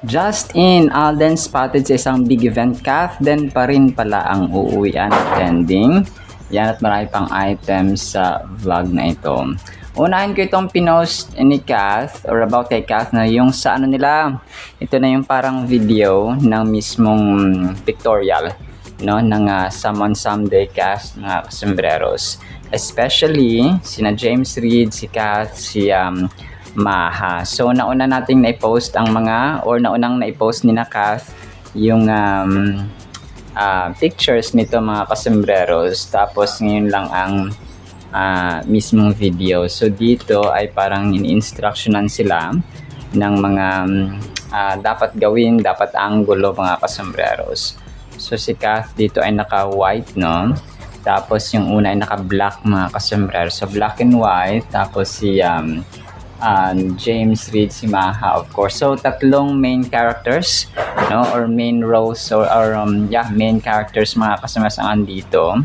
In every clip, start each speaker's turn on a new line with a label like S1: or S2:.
S1: Just in, Alden spotted sa isang big event. Kath din pa rin pala ang uuwian attending. Yan at marami pang items sa vlog na ito. Unahin ko itong pinost ni Kath or about kay Kath na yung sa ano nila. Ito na yung parang video ng mismong pictorial, no, ng Someone Someday cast ng Sombreros. Especially sina James Reid, si Kath, si Maha. So nauna nating na-post ang mga or naunang na-post ni na Kath yung pictures nito mga Sombreros. Tapos ngayon lang ang mismong video. So dito ay parang in-instructionan sila ng mga dapat gawin, dapat angulo mga Sombreros. So si Kath dito ay naka-white, no? Tapos yung una ay naka-black mga Sombreros. So black and white. Tapos si James Reid, si Maha, of course. So tatlong main characters, no, or main roles or main characters mga Sombreros ang andito.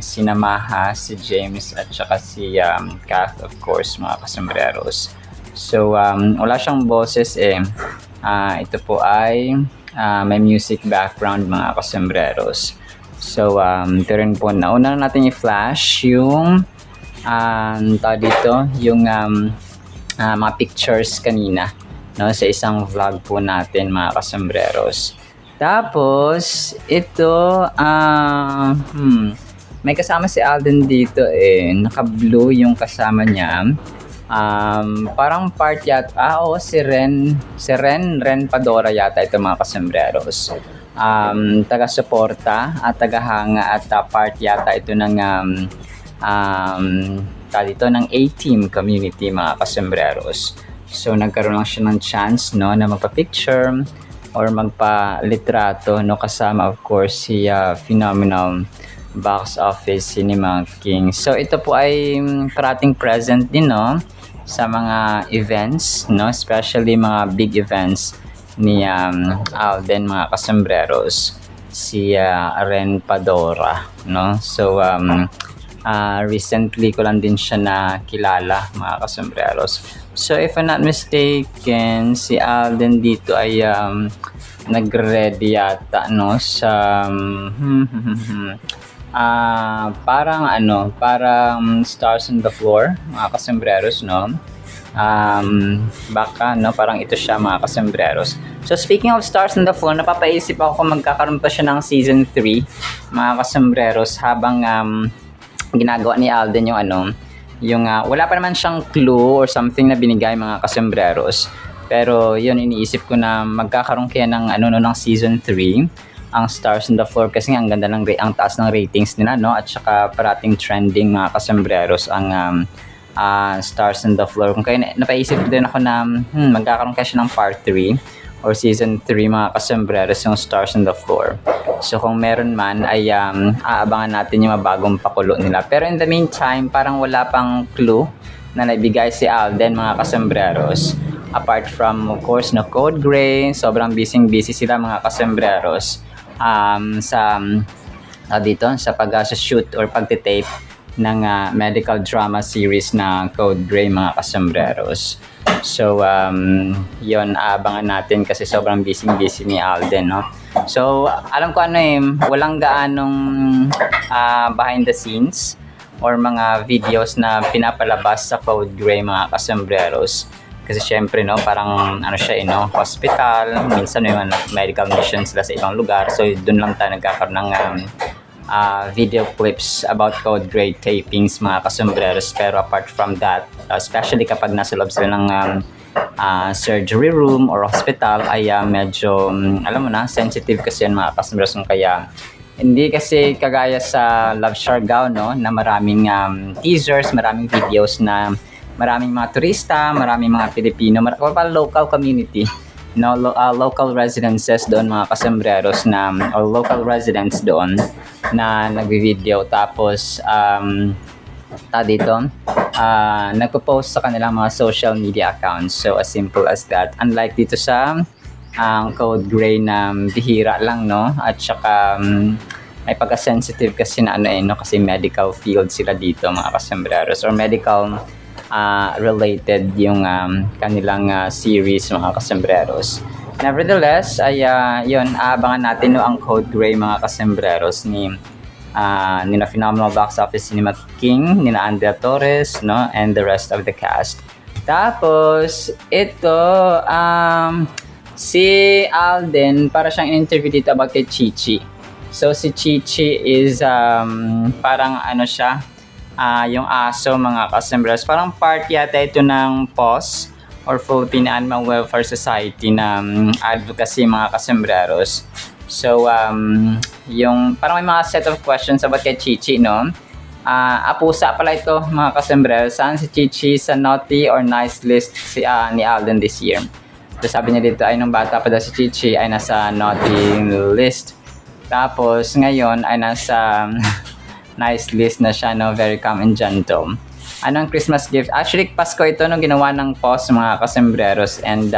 S1: Si Maha, si James at saka si Kath, of course mga Sombreros. So wala siyang boses eh. Ito po ay may music background mga Sombreros. So ito rin po nauna natin i-flash yung dito yung mga pictures kanina, no, sa isang vlog po natin mga Sombreros. Tapos ito may kasama si Alden dito eh, naka-blue yung kasama niya. Parang part yata, si Ren Padora yata ito mga Sombreros. Taga-suporta at taga-hanga at part yata ito ng dito ng A-Team community mga Sombreros. So nagkaroon lang siya ng chance, no, na magpa-picture or magpa-litrato, no, kasama of course si phenomenal box office Cinema King. So ito po ay parating present din, no, sa mga events, no, especially mga big events ni Alden mga Sombreros, si Ren Padora, no. So recently ko lang din siya nakilala mga Sombreros. So if I'm not mistaken, si Alden dito ay nag-ready yata, no, sa parang Stars on the Floor mga Sombreros, no. Baka, no, parang ito siya mga Sombreros. So speaking of Stars on the Floor, napapaisip ako kung magkakaroon pa siya ng season 3 mga Sombreros, habang ginagawa ni Alden yung wala pa naman siyang clue or something na binigay mga Sombreros. Pero yun, iniisip ko na magkakaroon kaya ng ng season 3 ang Stars on the Floor, kasi ang ganda ng ang taas ng ratings nila, no, at saka parating trending mga Sombreros ang Stars on the Floor. Kung kaya napaisip din ako na magkakaroon kaya siya ng part 3 or season 3 mga Sombreros yung Stars on the Floor. So kung meron man ay aabangan natin yung bagong pakulo nila. Pero in the meantime, parang wala pang clue na naibigay si Alden mga Sombreros. Apart from of course no Code Gray, sobrang busy sila mga Sombreros sa pag-shoot or pagtitape ng medical drama series na Code Gray mga Sombreros. So yon, abangan natin kasi sobrang busy ni Alden, no. So alam ko walang gaanong behind the scenes or mga videos na pinapalabas sa Code Gray mga Sombreros. Kasi syempre, no, parang siya, hospital, minsan may medical mission sila sa ibang lugar. So doon lang tayo nagkakaroon ng video clips about Code Gray tapings mga Sombreros. Pero apart from that, especially kapag nasa loob sila ng surgery room or hospital, ay medyo sensitive kasi yan mga Sombreros. Kaya hindi kasi kagaya sa Love Siargao, no, na maraming teasers, maraming videos na maraming mga turista, maraming mga Pilipino, local community, no, local residences doon mga Sombreros na or local residents doon na nagvi-video. Tapos nagpo-post sa kanilang mga social media accounts. So as simple as that. Unlike dito sa Code Gray na bihira lang, no, at saka may pagka-sensitive kasi na kasi medical field sila dito mga Sombreros, or medical related yung kanilang series mga kasembreros. Nevertheless, ay yun, aabangan natin no, ang Code Gray mga kasembreros nina Phenomenal Box Office Cinema King, nina Andrea Torres, no, and the rest of the cast. Tapos, ito, si Alden, para siyang interview dito about kay Chichi. So, si Chichi is, parang ano siya, yung aso mga kasembreros. Parang part yata ito ng PAWS or Philippine Animal Welfare Society na advocacy mga kasembreros. So, yung parang may mga set of questions about kay Chichi, no? Pusa pala ito mga kasembreros. Saan si Chichi sa naughty or nice list ni Alden this year? So, sabi niya dito ay nung bata pa daw si Chichi ay nasa naughty list. Tapos ngayon ay nasa nice list na siya, no? Very calm and gentle. Anong Christmas gift? Actually, Pasko ito nung ginawa ng PAWS mga kasembreros and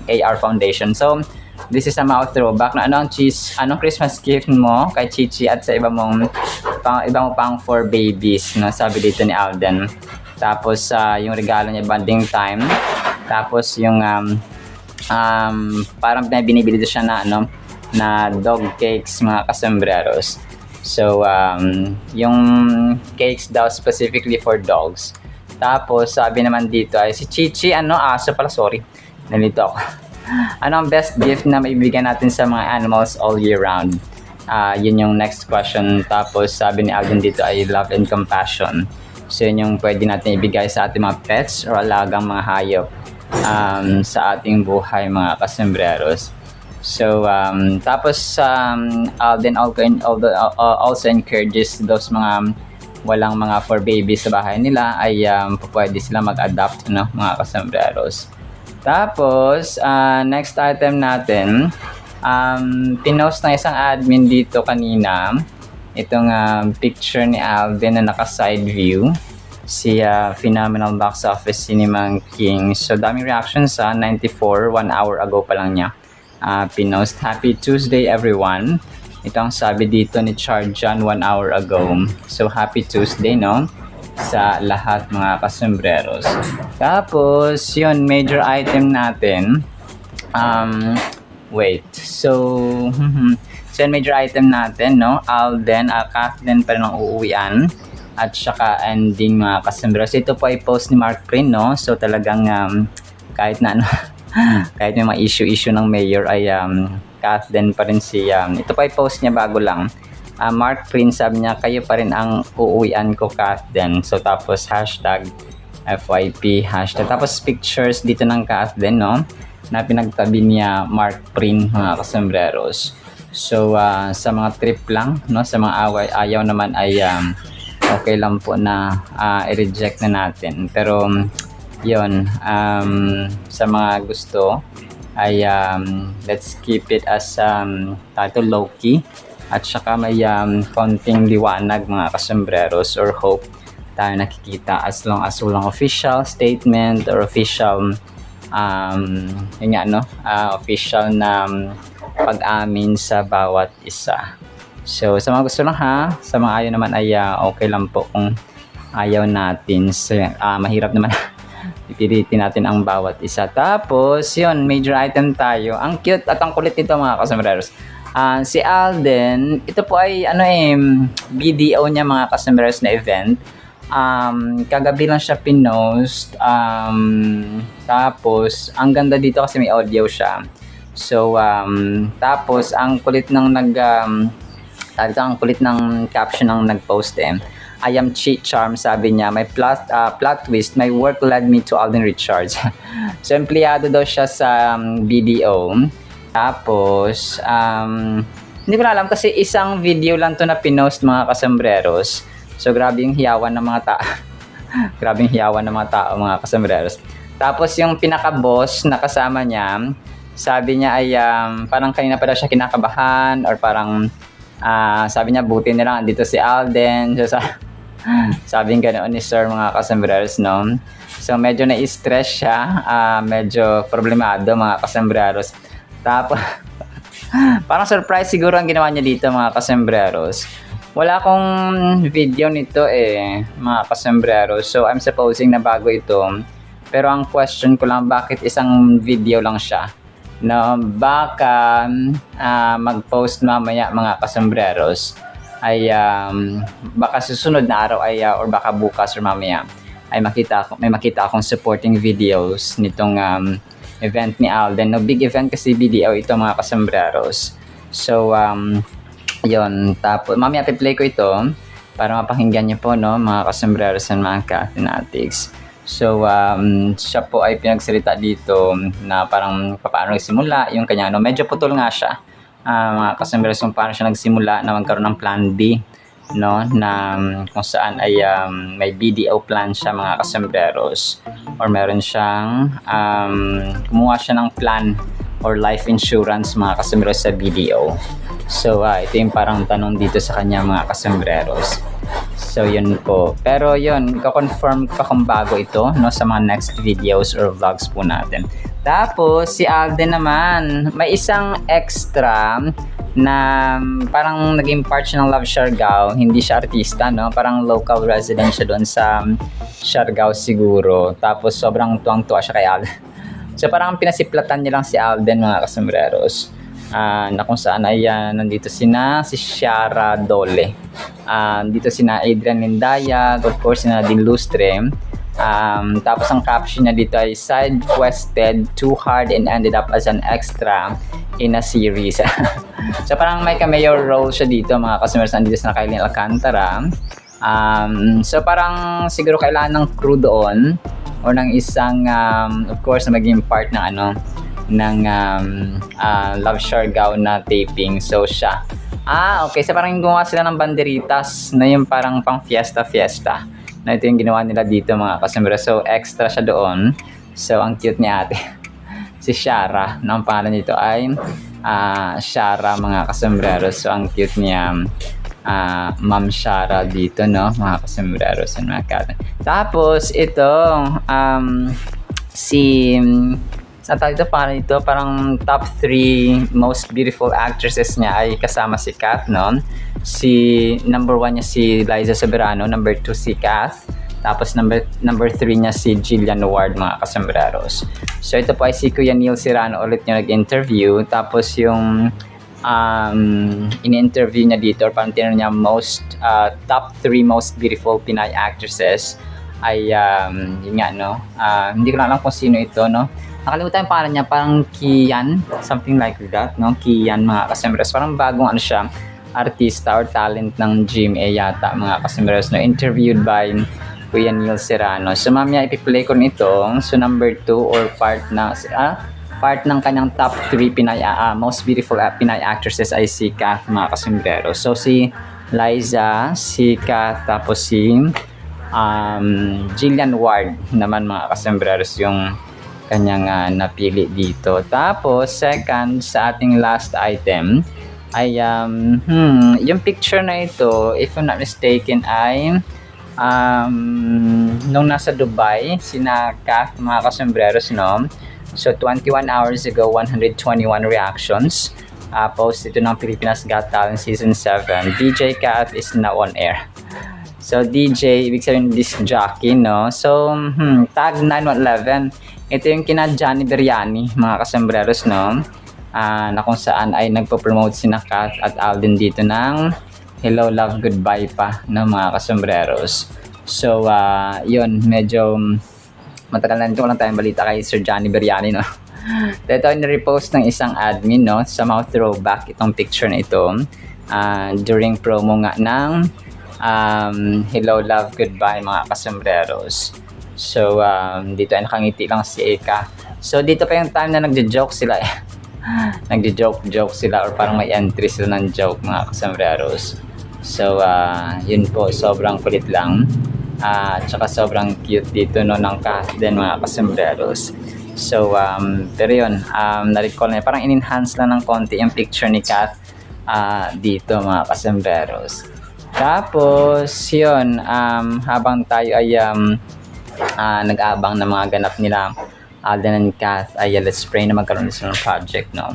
S1: AR Foundation. So, this is a mouth throwback na anong Christmas gift mo kay Chichi at sa iba mo pang for babies, no? Sabi dito ni Alden. Tapos yung regalo niya bonding time. Tapos yung parang binibili siya na na dog cakes mga kasembreros. So yung cakes daw specifically for dogs. Tapos sabi naman dito ay si Chichi aso pala, sorry. Nalito ako. Ano ang best gift na maibigyan natin sa mga animals all year round? Yun yung next question. Tapos sabi ni Alden dito ay love and compassion. So yun yung pwede natin ibigay sa ating mga pets or alagang mga hayop sa ating buhay mga kasembreros. So tapos Alden also encourages those mga walang mga for babies sa bahay nila ay pwede sila mag-adopt mga kasembreros. Tapos, next item natin, pinost na isang admin dito kanina, itong picture ni Alden na naka-side view, si Phenomenal Box Office Cinema King. So, daming reactions 94, 1 hour ago pa lang niya pinost. Happy Tuesday everyone. Ito ang sabi dito ni Charjan 1 hour ago. So, happy Tuesday, no? Sa lahat mga kasembreros. Tapos, yun, major item natin. So yun, major item natin, no? Alden, Kathleen pa rin ang uuwian. At saka ending mga kasembreros. Ito po ay post ni Mark Prin, no? So, talagang kahit na kahit may mga issue ng mayor ay Kathleen pa rin ito pa ay post niya bago lang. Mark Prince sabi niya, kayo pa rin ang uuwian ko, Kathleen. So, tapos hashtag FYP, hashtag. Tapos pictures dito ng Kathleen, no? Na pinagtabi niya Mark Prince, mga kasembreros. So, sa mga trip lang, no? Sa mga ayaw naman ay okay lang po na i-reject na natin. Pero, yun, sa mga gusto ay let's keep it as title low-key. At saka may konting liwanag mga kasembreros or hope tayo nakikita as long as walang official statement or official official na pag-amin sa bawat isa. So sa mga gusto lang sa mga ayaw naman ay okay lang po kung ayaw natin. So, mahirap naman pipilitin natin ang bawat isa. Tapos yun, major item tayo. Ang cute at ang kulit nito mga kasembreros. Si Alden, ito po ay BDO niya mga kasembreros na event. Kagabi lang siya pinost. Tapos ang ganda dito kasi may audio siya. So tapos ang kulit ng ang kulit ng caption ng nag-post I am cheat charm, sabi niya. May plot twist, my work led me to Alden Richards. So empleyado daw siya sa BDO. Tapos, hindi ko na alam kasi isang video lang to na pinost mga kasembreros. So, grabe yung hiyawan ng mga tao. Grabe yung hiyawan ng mga tao, mga kasembreros. Tapos, yung pinaka-boss na kasama niya, sabi niya ay parang kanina pa daw siya kinakabahan or parang sabi niya buti na lang dito si Alden. So, sabi ganoon ni Sir mga kasembreros, no? So, medyo na-stress siya. Medyo problemado mga kasembreros. Tapos, parang surprise siguro ang ginawa niya dito mga kasembreros. Wala akong video nito mga kasombrero. So, I'm supposing na bago ito. Pero ang question ko lang, bakit isang video lang siya? No, baka mag-post mamaya mga kasombreros ay baka susunod na araw ay or baka bukas or mamaya ay may makita akong supporting videos nitong event ni Alden. No, big event kasi video ito mga kasombreros. So, yon, tapos mamaya i-play ko ito para mapakinggan niyo po, no, mga kasembreros and mga ka-fanatics. So siya po ay pinagsalita dito na parang paano nagsimula yung kanya, no, medyo putol nga siya, mga kasembreros, kung paano siya nagsimula na magkaroon ng plan B, no, na kung saan ay may BDO plan siya mga kasembreros, or meron siyang kumuha siya ng plan or life insurance mga kasembreros sa BDO. So, ito yung parang tanong dito sa kanya mga kasombreros. So, yun po. Pero yun, confirm pa kung bago ito, no, sa mga next videos or vlogs po natin. Tapos, si Alden naman, may isang extra na parang naging part siya ng Love Siargao. Hindi siya artista, no? Parang local resident siya doon sa Siargao siguro. Tapos, sobrang tuwang-tuwa siya kay Alden. So, parang pinasiplatan niya lang si Alden mga kasombreros. Na kung saan ay nandito si Ciara Dole, dito sina Adrian Lindaya, of course sina Nadine Lustre, tapos ang caption niya dito ay side quested too hard and ended up as an extra in a series. So parang may cameo role siya dito mga customers, nandito sa Kylene Alcantara. So parang siguro kailangan ng crew doon o ng isang of course na maging part ng ng Love Siargao na taping. So siya, okay, so parang gumawa sila ng banderitas na yung parang pang fiesta na ito yung ginawa nila dito mga kasombrero. So extra siya doon. So ang cute ni ate si Ciara, ang pangalan nito ay Ciara mga kasombrero. So ang cute niya, Ma'am Ciara dito, no, mga kasombrero. So, tapos ito sa tawag ito, parang top 3 most beautiful actresses niya ay kasama si Kath, no? Si number 1 niya si Liza Soberano, number 2 si Kath, tapos number 3 niya si Jillian Ward mga kasombreros. So ito po ay si Kuya Neil Serrano ulit yung nag-interview, tapos yung in-interview niya dito, or parang tinanong niya top 3 most beautiful Pinay actresses ay yun nga, no, hindi ko lang alam kung sino ito, no. Nakalimutan yung pangalan niya, parang Kian, something like that, no? Kian mga kasombreros. Parang bagong siya, artista or talent ng GMA yata mga kasombreros, no? Interviewed by Kuya Neil Serrano. So mamaya ipi-play ko nito. So number 2 or part ng kanyang top 3 Pinay, most beautiful Pinay actresses ay si Kath mga kasombreros. So si Liza, si Kath, tapos si Jillian Ward naman mga kasombreros yung kanyang napili dito. Tapos second sa ating last item ay yung picture na ito, if I'm not mistaken, ay nung nasa Dubai sina Kath mga kasombreros, no. So 21 hours ago, 121 reactions. Post ito ng Pilipinas Got Talent Season 7. DJ Kath is now on air. So DJ, ibig sabihin disc jockey, no. So tag 9111. Ito yung kina Johnny Beriani mga kasombreros, no, na kung saan ay nagpo-promote sina Kath at Alden dito ng Hello Love Goodbye pa ng mga kasombreros. So yun, medyo matagal na ito, walang tayong balita kay Sir Johnny Beriani, no. Ito ay na-repost ng isang admin, no, somehow throwback itong picture na ito during promo nga ng Hello Love Goodbye mga kasombreros. So, dito ay nakangiti lang si Eka. So, dito pa yung time na nagjo-joke sila nagjo-joke sila, or parang may entry sila ng joke mga kasombreros. So, yun po, sobrang kulit lang. Tsaka sobrang cute dito, no, ng Kath din mga kasombreros. So, pero yun, na-recall na, parang in-enhance lang ng konti yung picture ni Kath dito mga kasombreros. Tapos, yun, habang tayo ay nag-aabang ng mga ganap nila Alden and Kath, ay let's pray na magkaroon sila ng project, no.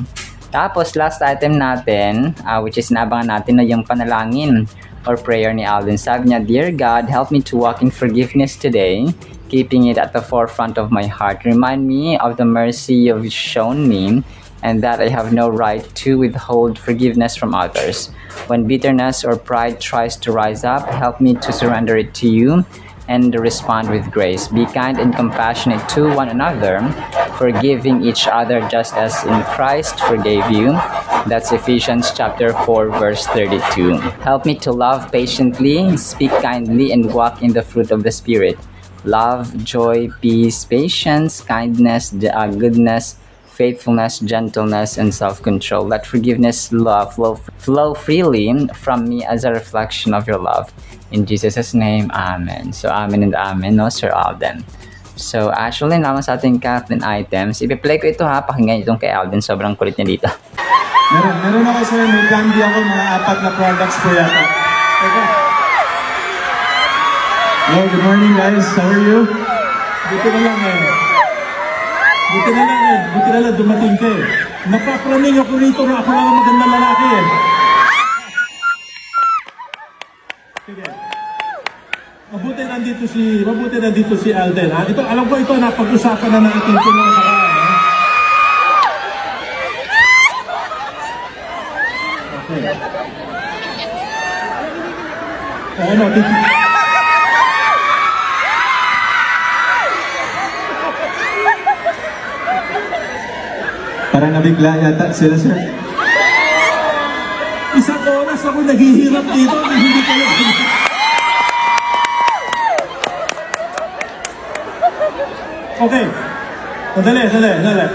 S1: Tapos last item natin, which is naabangan natin, na yung panalangin or prayer ni Alden. Sabi niya, Dear God, help me to walk in forgiveness today, keeping it at the forefront of my heart. Remind me of the mercy you've shown me and that I have no right to withhold forgiveness from others. When bitterness or pride tries to rise up, help me to surrender it to you and respond with grace. Be kind and compassionate to one another, forgiving each other just as in Christ forgave you. That's Ephesians chapter 4 verse 32. Help me to love patiently, speak kindly, and walk in the fruit of the Spirit. Love, joy, peace, patience, kindness, goodness, faithfulness, gentleness, and self-control. Let forgiveness, love flow freely from me as a reflection of your love. In Jesus' name, Amen. So, Amen and Amen, no, Sir Alden. So, actually, naman sa ating Kathleen items, ipi-play ko ito ha, pakinggan itong kay Alden, sobrang kulit niya dito.
S2: Meron ako sir, may candy ako, mga 4 na products po yata. Okay. Hello, good morning guys, how are you? Buti na lang dumating ka eh. Napapraning ako rito na ako lang ang magandang lalaki eh. Sige. Mabuti nandito si Alden. Ha? Ito, alam ko ito, napag-usapan na natin ito mga nakaraan. Okay. Ano, parang nabigla yata sila, sir. Isang oras ako naghihirap dito, hindi kayo. Okay. Sandali.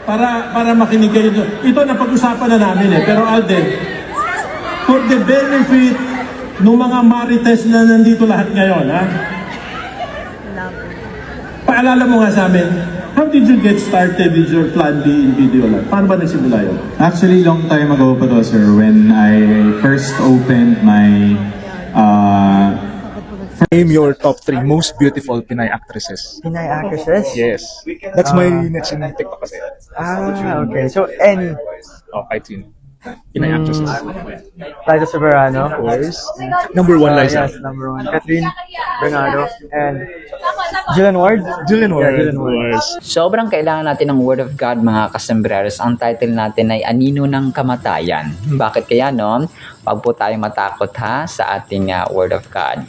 S2: Para makinig kayo doon. Ito napag-usapan na namin eh. Pero Alden, for the benefit ng mga marites na nandito lahat ngayon, ha? Paalala mo nga sa amin, how did you get started with your Plan B in Video Live? Paano ba nagsimula yun?
S3: Actually, long time ago pa to, sir, when I first opened my
S4: Name your top 3 most beautiful Pinay actresses.
S5: Pinay actresses?
S4: Yes. That's my next in TikTok kasi.
S5: Okay. So, any.
S4: Oh, kahit sino. Pinay actresses.
S5: Liza Soberano.
S4: Of course. Number 1, Liza.
S5: Yes, number 1. Catherine Bernardo. And Jillian Ward.
S4: Jillian Ward.
S5: Yeah, Jillian Ward.
S1: Sobrang kailangan natin ng Word of God, mga kasembreros. Ang title natin ay Anino ng Kamatayan. Bakit kaya, no? Huwag po tayong matakot ha sa ating Word of God.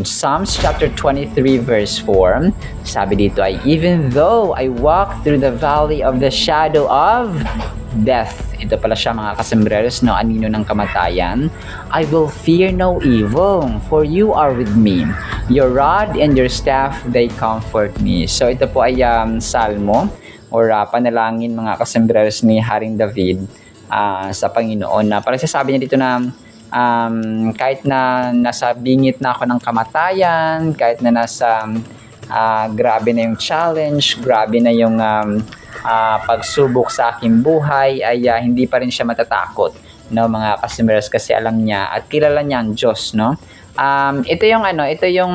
S1: Psalms chapter 23 verse 4, sabi dito ay, Even though I walk through the valley of the shadow of death. Ito pala siya, mga kasembreros, no? Anino ng kamatayan. I will fear no evil, for you are with me. Your rod and your staff, they comfort me. So ito po ay salmo or panalangin, mga kasembreros, ni Haring David sa Panginoon, na parang sasabi niya dito na kahit na nasa bingit na ako ng kamatayan, kahit na nasa grabe na yung challenge, grabe na yung pagsubok sa aking buhay, ay hindi pa rin siya matatakot, no, mga kasembreros, kasi alam niya at kilala niya ang Diyos, no. Ito yung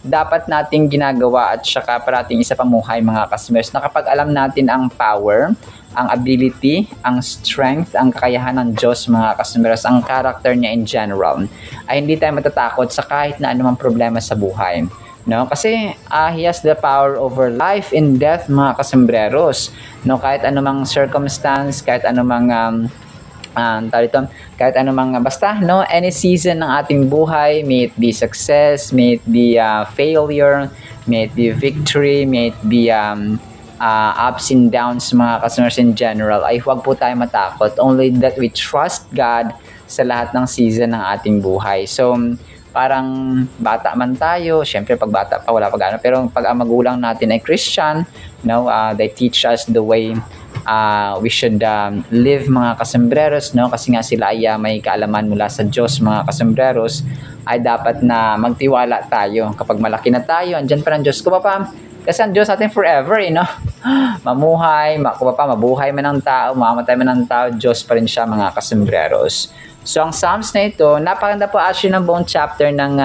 S1: dapat nating ginagawa at saka parating isa pamuhay, mga kasembreros, na kapag alam natin ang power, ang ability, ang strength, ang kakayahan ng Diyos, mga kasembreros, ang character niya in general, ay hindi tayo matatakot sa kahit na anumang problema sa buhay. No, kasi he has the power over life and death, mga kasembreros. No, kahit anumang circumstance, kahit anumang kahit anumang basta, no, any season ng ating buhay, may it be success, may it be failure, may it be victory, may it be ups and downs, mga kasembreros, in general, ay huwag po tayo matakot. Only that we trust God sa lahat ng season ng ating buhay. So parang bata man tayo, syempre pag bata pa wala pa gaano, pero pag ang magulang natin ay Christian, no, they teach us the way we should live, mga kasembreros, no, kasi nga sila ay may kaalaman mula sa Diyos, mga kasembreros, ay dapat na magtiwala tayo. Kapag malaki na tayo, andyan pa ng Diyos ko pa, kasi ang Diyos natin forever, no? Mamuhay, mabuhay man ng tao, mamamatay man ng tao, Diyos pa rin siya, mga kasembreros. So, ang Psalms na ito, napakaganda po actually ng buong chapter ng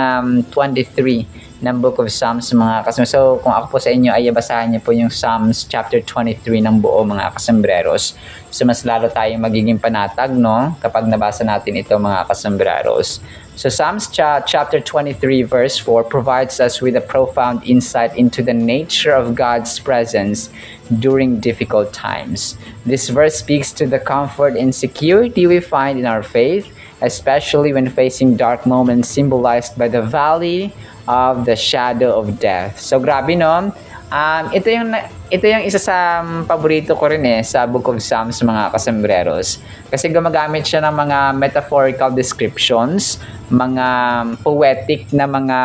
S1: 23 ng Book of Psalms mga kasambreros. So kung ako po sa inyo ay basahin niyo po yung Psalms chapter 23 ng buo mga kasambreros. So mas lalo tayong magiging panatag no kapag nabasa natin ito mga kasambreros. So Psalms chapter 23 verse 4 provides us with a profound insight into the nature of God's presence during difficult times. This verse speaks to the comfort and security we find in our faith, especially when facing dark moments symbolized by the valley of the shadow of death. So grabe no. Ito yung isa sa paborito ko rin sa Book of Psalms mga kasambreros. Kasi gumagamit siya ng mga metaphorical descriptions, mga poetic na mga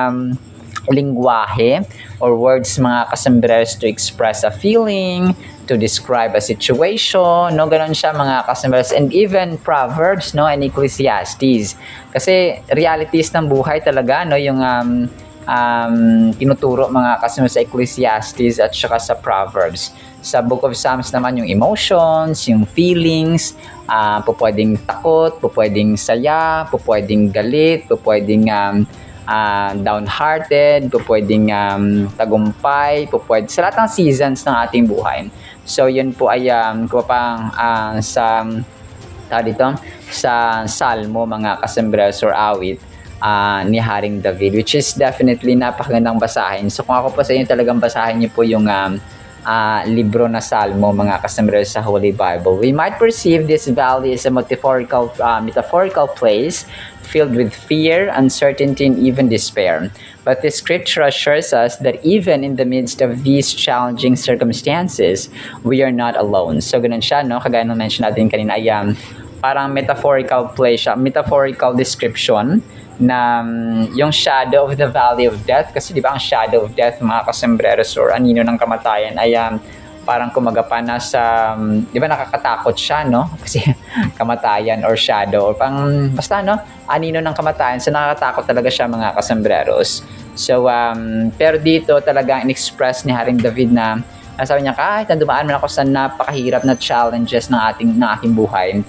S1: lingwahe or words mga kasambreros to express a feeling, to describe a situation, no, ganon siya mga kasambreros, and even Proverbs, no, and Ecclesiastes. Kasi realities ng buhay talaga, no, yung tinuturo mga kasambreros sa Ecclesiastes at saka sa Proverbs. Sa Book of Psalms naman yung emotions, yung feelings, pwedeng takot, pwedeng saya, pwedeng galit, pwedeng downhearted, pwedeng tagumpay, pwedeng sa lahat ng seasons ng ating buhay. So yun po ay sa Salmo mga kasambreros or awit ni Haring David, which is definitely napakagandang basahin. So kung ako po sa inyo talagang basahin niyo po yung libro na Salmo mga kasambreros sa Holy Bible. We might perceive this valley as a metaphorical place filled with fear, uncertainty, and even despair. But the scripture assures us that even in the midst of these challenging circumstances, we are not alone. So ganun siya, no? Kagaya ng mention natin kanina ay parang metaphorical place siya, metaphorical description na yung shadow of the valley of death, kasi di ba ang shadow of death mga kasambreros or anino ng kamatayan ay parang kumagapa na sa, di ba nakakatakot siya, no? Kasi kamatayan or shadow or basta no, anino ng kamatayan, so nakakatakot talaga siya mga kasambreros. So pero dito talagang in-express ni Haring David na sabi niya, kahit dumaan man ako sa napakahirap na challenges ng aking buhay,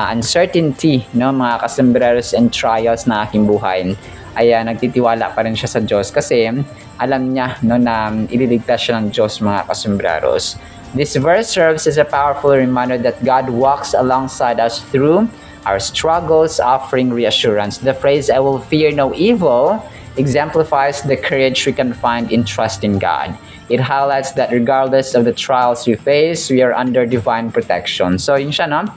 S1: uncertainty, no, mga kasambreros, and trials na aking buhay, ay nagtitiwala pa rin siya sa Diyos kasi alam niya, no, na ililigtas siya ng Diyos mga kasambreros. This verse serves as a powerful reminder that God walks alongside us through our struggles, offering reassurance. The phrase, "I will fear no evil," exemplifies the courage we can find in trusting God. It highlights that regardless of the trials we face, we are under divine protection. So yun siya, no?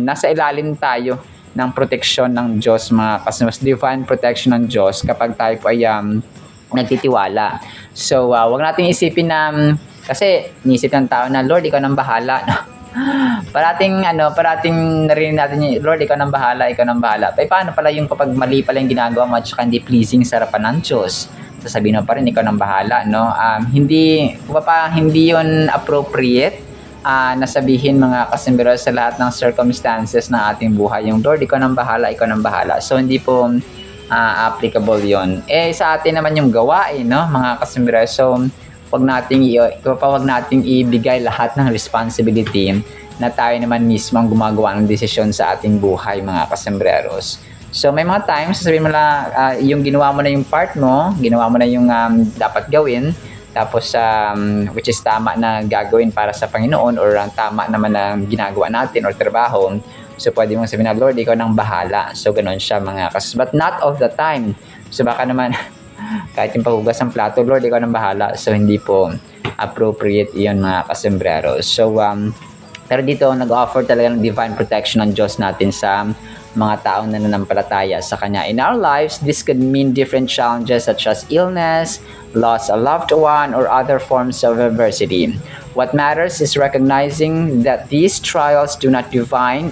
S1: Nasa ilalim tayo ng proteksyon ng Diyos mga kasambreros, divine protection ng Diyos kapag tayo po ay nagtitiwala. So wag nating isipin na kasi niisip ng tao na Lord, ikaw nang bahala. parating narinig natin yung Lord, ikaw nang bahala, ikaw nang bahala. Paano pala yung kapag mali pala yung ginagawa mo at saka hindi pleasing sa harapan ng Diyos? Sasabihin mo pa rin ikaw nang bahala, no? Hindi yun appropriate na sabihin mga kasambreros sa lahat ng circumstances ng ating buhay yung Lord, ikaw nang bahala, ikaw nang bahala. So hindi po applicable yon. Sa atin naman yung gawain, no, mga kasambreros. So wag nating ibigay lahat ng responsibility na tayo naman mismo ang gumagawa ng desisyon sa ating buhay mga kasambreros. So may mga times sasabihin mo lang yung ginawa mo na yung part mo, ginawa mo na yung dapat gawin, tapos which is tama na gagawin para sa Panginoon or ang tama naman na ginagawa natin or trabaho. So pwede mong sabihin na Lord, ikaw nang bahala. So ganoon siya mga but not all the time. So baka naman kahit yung paghugas ng plato, Lord, ikaw nang bahala. So hindi po appropriate iyon mga kasambreros. So pero dito nag-offer talaga ng divine protection ng Diyos natin sa mga taong nananampalataya sa Kanya. In our lives, this could mean different challenges such as illness, loss of a loved one, or other forms of adversity. What matters is recognizing that these trials do not define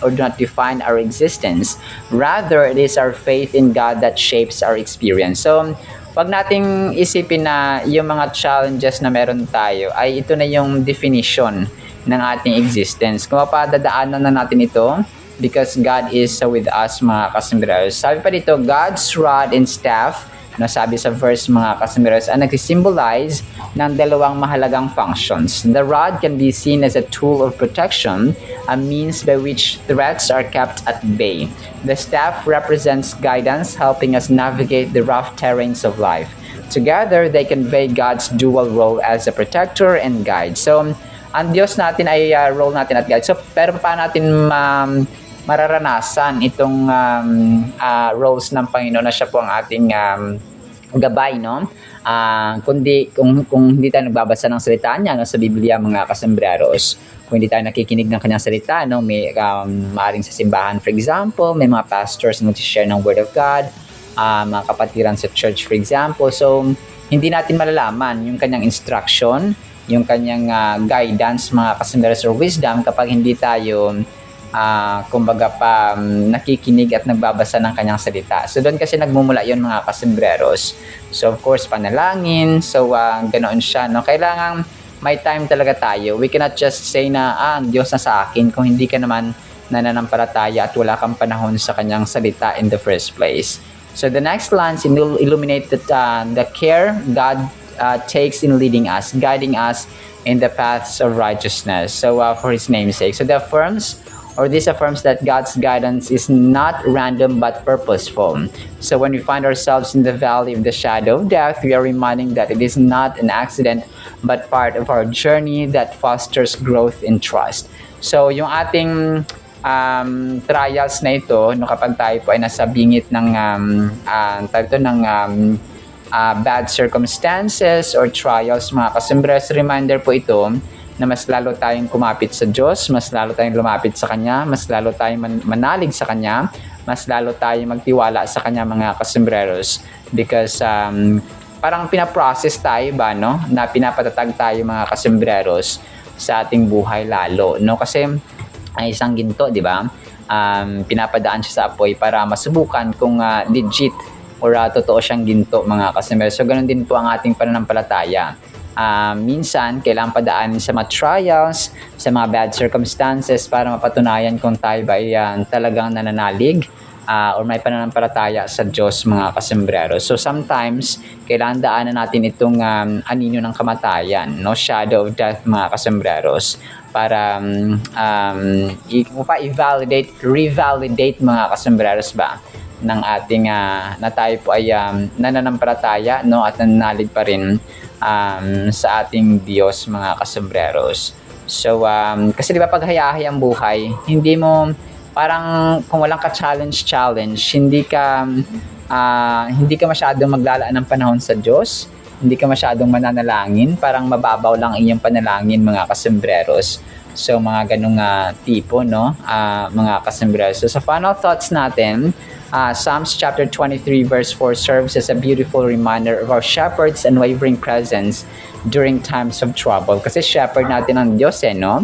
S1: our existence. Rather, it is our faith in God that shapes our experience. So, wag nating isipin na yung mga challenges na meron tayo ay ito na yung definition ng ating existence. Kung mapadadaanan na natin ito, because God is with us mga kasambreros. Sabi pa dito, God's rod and staff, no, sabi sa verse mga kasambreros, ay nagsisymbolize ng dalawang mahalagang functions. The rod can be seen as a tool of protection, a means by which threats are kept at bay. The staff represents guidance, helping us navigate the rough terrains of life. Together, they convey God's dual role as a protector and guide. So, ang Diyos natin ay role natin at guide. So, pero paano natin mararanasan itong roles ng Panginoon na siya po ang ating gabay, no? Kung hindi tayo nagbabasa ng salita niya, no, sa Biblia, mga kasembreros, kung hindi tayo nakikinig ng kanyang salita, no, may maaring sa simbahan, for example, may mga pastors na mag-share ng Word of God, mga kapatiran sa church, for example. So, hindi natin malalaman yung kanyang instruction, yung kanyang guidance, mga kasembreros, or wisdom kapag hindi tayo kumbaga pa nakikinig at nagbabasa ng kanyang salita. So doon kasi nagmumula yon, mga kasembreros. So of course, panalangin. So ganoon siya, no? Kailangan may time talaga tayo. We cannot just say na ang Diyos na sa akin kung hindi ka naman nananampalataya at wala kang panahon sa kanyang salita in the first place. So the next lines illuminate the care God takes in leading us, guiding us in the paths of righteousness. So for His name's sake. So this affirms that God's guidance is not random but purposeful. So when we find ourselves in the valley of the shadow of death, we are reminding that it is not an accident but part of our journey that fosters growth in trust. So yung ating trials na ito, no, kapag tayo po ay nasa bingit ng bad circumstances or trials, mga kasembreros, reminder po ito na mas lalo tayong kumapit sa Diyos, mas lalo tayong lumapit sa Kanya, mas lalo tayong manalig sa Kanya, mas lalo tayong magtiwala sa Kanya, mga kasembreros. Because parang pinaprocess tayo ba, no? Na pinapatatag tayo, mga kasembreros, sa ating buhay lalo, no? Kasi ay isang ginto, di ba? Pinapadaan siya sa apoy para masubukan kung legit or totoo siyang ginto, mga kasembreros. So, ganun din po ang ating pananampalataya. Minsan, kailangan padaanin sa mga trials, sa mga bad circumstances para mapatunayan kung tayo ba ay talagang nananalig or may pananampalataya sa Diyos, mga kasembreros. So sometimes, kailangan daanan natin itong anino ng kamatayan, no? Shadow of death, mga kasembreros, para revalidate, mga kasembreros ba, ng ating na tayo po ay nananampalataya, no, at nananalig pa rin sa ating Diyos, mga kasembreros. So kasi di ba pag hayahay ang buhay, hindi mo parang kung walang ka challenge, hindi ka masyadong maglalaan ng panahon sa Diyos, hindi ka masyadong mananalangin, parang mababaw lang iyong panalangin, mga kasembreros. So mga ganung tipo, no, mga kasembreros. So sa final thoughts natin, Psalms chapter 23 verse 4 serves as a beautiful reminder of our shepherd's unwavering presence during times of trouble. Kasi shepherd natin ang Diyos, no?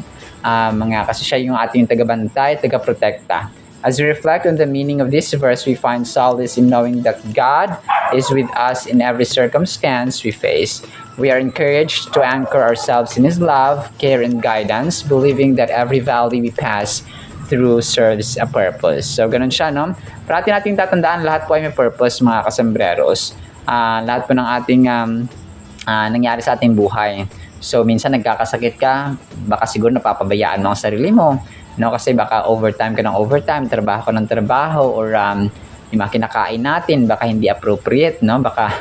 S1: Kasi siya yung ating tagabantay, tagaprotekta. As we reflect on the meaning of this verse, we find solace in knowing that God is with us in every circumstance we face. We are encouraged to anchor ourselves in His love, care, and guidance, believing that every valley we pass through serves a purpose. So, ganun siya, no? Parati nating tatandaan, lahat po ay may purpose, mga kasembreros. Lahat po ng ating nangyari sa ating buhay. So, minsan nagkakasakit ka, baka siguro napapabayaan mo ang sarili mo, no? Kasi baka overtime ka ng overtime, trabaho ka ng trabaho, or yung mga kinakain natin, baka hindi appropriate, no? Baka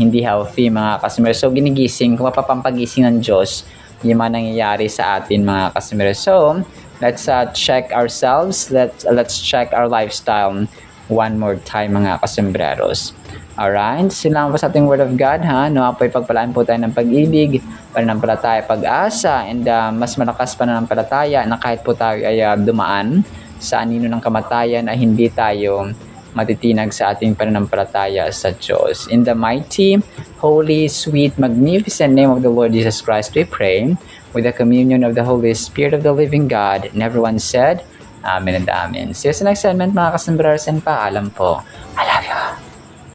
S1: hindi healthy, mga kasembreros. So, ginigising, kung mapapampagising ng Diyos, yung mga nangyayari sa atin, mga kasembreros. So, let's check ourselves. Let's check our lifestyle one more time, mga kasembreros. Alright, sila po sa ating Word of God, ha? No, apoy pagpalaan po tayo ng pag-ibig, pananampalataya, pag-asa, and mas malakas pananampalataya na kahit po tayo ay dumaan sa anino ng kamatayan ay hindi tayo matitinag sa ating pananampalataya sa Diyos. In the mighty, holy, sweet, magnificent name of the Lord Jesus Christ, we pray, with the communion of the Holy Spirit of the living God, and everyone said, Amen and Amen. See you sa next segment, mga kasembreros, and paalam po.